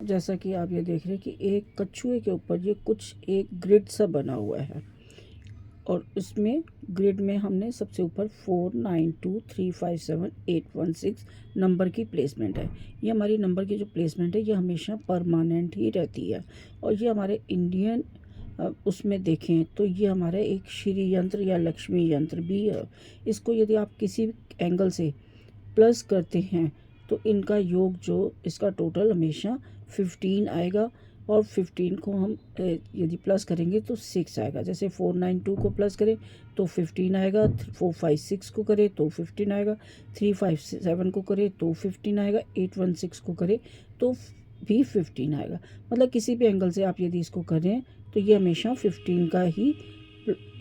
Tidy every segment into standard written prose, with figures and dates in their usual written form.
जैसा कि आप ये देख रहे हैं कि एक कछुए के ऊपर ये कुछ एक ग्रिड सा बना हुआ है और इसमें ग्रिड में हमने सबसे ऊपर 4, 9, 2, 3, 5, 7, 8, 1, 6 नंबर की प्लेसमेंट है। ये हमारी नंबर की जो प्लेसमेंट है ये हमेशा परमानेंट ही रहती है। और ये हमारे इंडियन उसमें देखें तो ये हमारा एक श्री यंत्र या लक्ष्मी यंत्र भी है। इसको यदि आप किसी एंगल से प्लस करते हैं तो इनका योग जो इसका टोटल हमेशा 15 आएगा। और 15 को हम यदि प्लस करेंगे तो 6 आएगा। जैसे 4, 9, 2 को प्लस करें तो 15 आएगा, 4, 5, 6 को करें तो 15 आएगा, 3, 5, 7 को करें तो 15 आएगा, 8, 1, 6 को करें तो भी 15 आएगा। मतलब किसी भी एंगल से आप यदि इसको करें तो ये हमेशा 15 का ही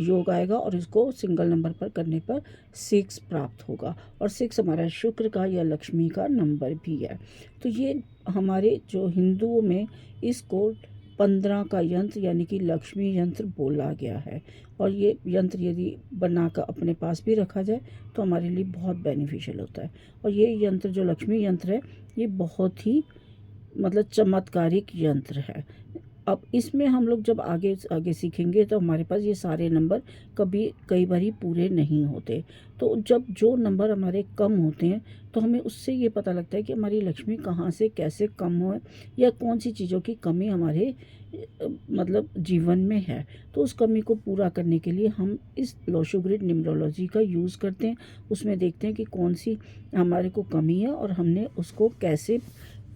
योग आएगा और इसको सिंगल नंबर पर करने पर 6 प्राप्त होगा। और 6 हमारा शुक्र का या लक्ष्मी का नंबर भी है। तो ये हमारे जो हिंदुओं में इसको 15 का यंत्र यानी कि लक्ष्मी यंत्र बोला गया है। और ये यंत्र यदि बनाकर अपने पास भी रखा जाए तो हमारे लिए बहुत बेनिफिशियल होता है। और ये यंत्र जो लक्ष्मी यंत्र है ये बहुत ही मतलब चमत्कारिक यंत्र है। अब इसमें हम लोग जब आगे आगे सीखेंगे तो हमारे पास ये सारे नंबर कई बारी पूरे नहीं होते। तो जब जो नंबर हमारे कम होते हैं तो हमें उससे ये पता लगता है कि हमारी लक्ष्मी कहाँ से कैसे कम हो या कौन सी चीज़ों की कमी हमारे मतलब जीवन में है। तो उस कमी को पूरा करने के लिए हम इस लोशो ग्रिड न्यूमरोलॉजी का यूज़ करते हैं। उसमें देखते हैं कि कौन सी हमारे को कमी है और हमने उसको कैसे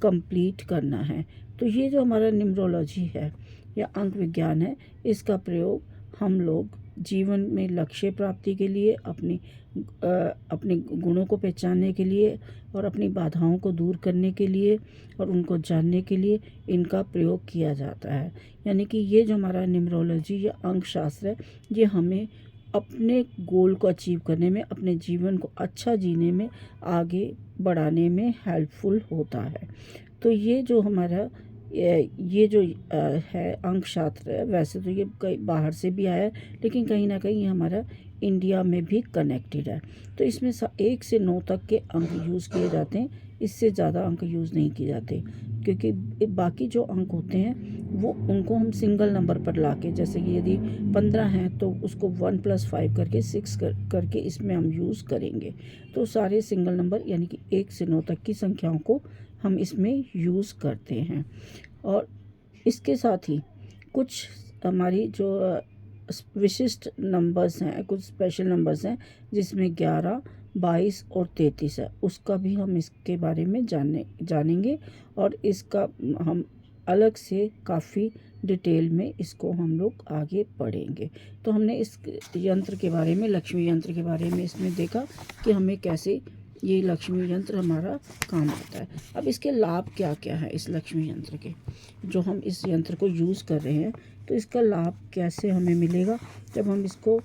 कंप्लीट करना है। तो ये जो हमारा न्यूमरोलॉजी है या अंक विज्ञान है इसका प्रयोग हम लोग जीवन में लक्ष्य प्राप्ति के लिए अपने गुणों को पहचानने के लिए और अपनी बाधाओं को दूर करने के लिए और उनको जानने के लिए इनका प्रयोग किया जाता है। यानी कि ये जो हमारा न्यूमरोलॉजी या अंक शास्त्र है ये हमें अपने गोल को अचीव करने में अपने जीवन को अच्छा जीने में आगे बढ़ाने में हेल्पफुल होता है। तो ये जो हमारा ये जो है अंक शास्त्र है वैसे तो ये कई बाहर से भी आया है लेकिन कहीं ना कहीं ये हमारा इंडिया में भी कनेक्टेड है। तो इसमें 1 से 9 तक के अंक यूज़ किए जाते हैं, इससे ज़्यादा अंक यूज़ नहीं किए जाते क्योंकि बाकी जो अंक होते हैं वो उनको हम सिंगल नंबर पर लाके जैसे कि यदि 15 हैं तो उसको 1 + 5 करके 6 करके इसमें हम यूज़ करेंगे। तो सारे सिंगल नंबर यानी कि 1 से 9 तक की संख्याओं को हम इसमें यूज़ करते हैं। और इसके साथ ही कुछ हमारी जो विशिष्ट नंबर्स हैं, कुछ स्पेशल नंबर्स हैं जिसमें 11, 22 और 33 है, उसका भी हम इसके बारे में जानेंगे और इसका हम अलग से काफ़ी डिटेल में इसको हम लोग आगे पढ़ेंगे। तो हमने इस यंत्र के बारे में लक्ष्मी यंत्र के बारे में इसमें देखा कि हमें कैसे ये लक्ष्मी यंत्र हमारा काम आता है। अब इसके लाभ क्या क्या है इस लक्ष्मी यंत्र के, जो हम इस यंत्र को यूज़ कर रहे हैं तो इसका लाभ कैसे हमें मिलेगा जब हम इसको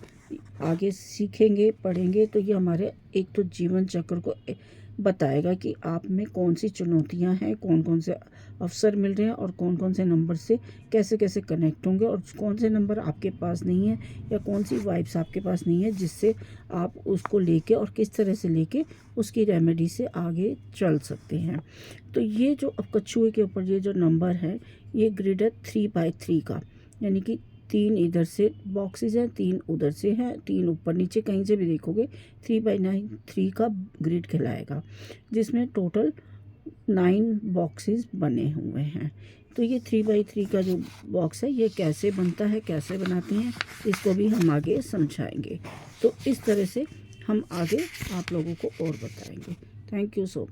आगे सीखेंगे पढ़ेंगे। तो ये हमारे एक तो जीवन चक्र को बताएगा कि आप में कौन सी चुनौतियां हैं, कौन कौन से अवसर मिल रहे हैं और कौन कौन से नंबर से कैसे कैसे कनेक्ट होंगे और कौन से नंबर आपके पास नहीं है या कौन सी वाइब्स आपके पास नहीं है जिससे आप उसको लेके और किस तरह से लेके उसकी रेमेडी से आगे चल सकते हैं। तो ये जो अब कछुए के ऊपर ये जो नंबर है ये ग्रिड है 3x3 का, यानी कि 3 इधर से बॉक्सेस हैं, 3 उधर से हैं, 3 ऊपर नीचे कहीं से भी देखोगे 3x9 3 का ग्रिड कहलाएगा, जिसमें टोटल 9 बॉक्सेस बने हुए हैं। तो ये 3x3 का जो बॉक्स है ये कैसे बनता है, कैसे बनाते हैं, इसको भी हम आगे समझाएंगे। तो इस तरह से हम आगे आप लोगों को और बताएंगे। Thank you so much.